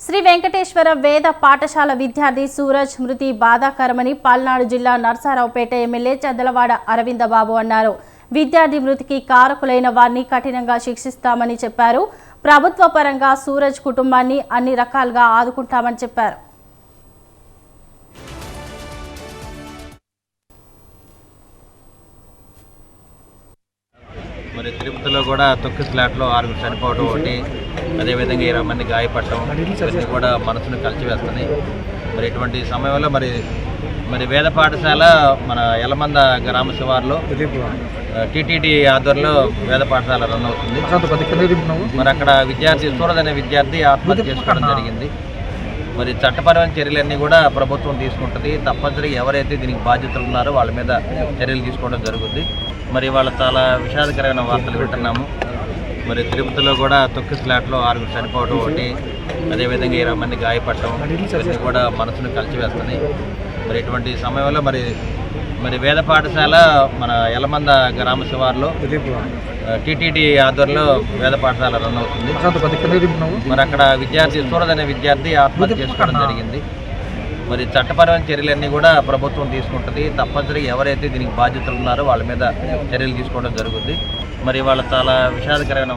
శ్రీ వెంకటేశ్వర వేద పాఠశాల విద్యార్థి సూరజ్ మృతి బాధాకరమని పల్నాడు జిల్లా నర్సారావుపేట ఎమ్మెల్యే చదలవాడ అరవిందబాబు అన్నారు. విద్యార్థి మృతికి కారకులైన వారిని కఠినంగా శిక్షిస్తామని చెప్పారు. ప్రభుత్వ పరంగా సూరజ్ కుటుంబాన్ని అన్ని రకాలుగా ఆదుకుంటామని చెప్పారు. మరి తిరుపతిలో కూడా తొక్కి స్లాట్లో 6 చనిపోవడం ఒకటి, అదేవిధంగా 20 మంది గాయపడటం ఇవన్నీ కూడా మనసును కలిచివేస్తున్నాయి. మరి ఇటువంటి సమయంలో మరి వేద పాఠశాల మన యలమంద గ్రామ శివారులో టీటీడీ ఆధ్వర్యంలో వేద పాఠశాల రన్ అవుతుంది. మరి అక్కడ సూరజ్ అనే విద్యార్థి ఆత్మహత్య చేసుకోవడం జరిగింది. మరి చట్టపరమైన చర్యలన్నీ కూడా ప్రభుత్వం తీసుకుంటుంది. తప్పనిసరిగా ఎవరైతే దీనికి బాధ్యతలు ఉన్నారో వాళ్ళ మీద చర్యలు తీసుకోవడం జరుగుతుంది. మరి వాళ్ళ చాలా విషాదకరమైన వార్తలు వింటున్నాము. మరి తిరుపతిలో కూడా తొక్కి స్లాట్లో 6 చనిపోవడం ఒకటి, అదేవిధంగా 20 మంది గాయపడటం ఇవన్నీ కూడా మనసును కలిచివేస్తున్నాయి. మరి ఇటువంటి సమయంలో మరి వేద పాఠశాల మన యలమంద గ్రామ శివారులో టీటీడీ ఆధ్వర్యంలో వేద పాఠశాల రన్ అవుతుంది. మరి అక్కడ సూరజ్ అనే విద్యార్థి ఆత్మహత్య చేసుకోవడం జరిగింది. మరి చట్టపరమైన చర్యలన్నీ కూడా ప్రభుత్వం తీసుకుంటుంది. తప్పనిసరిగా ఎవరైతే దీనికి బాధ్యతలు ఉన్నారో వాళ్ళ మీద చర్యలు తీసుకోవడం జరుగుతుంది. మరి వాళ్ళ చాలా విషాదకరమైన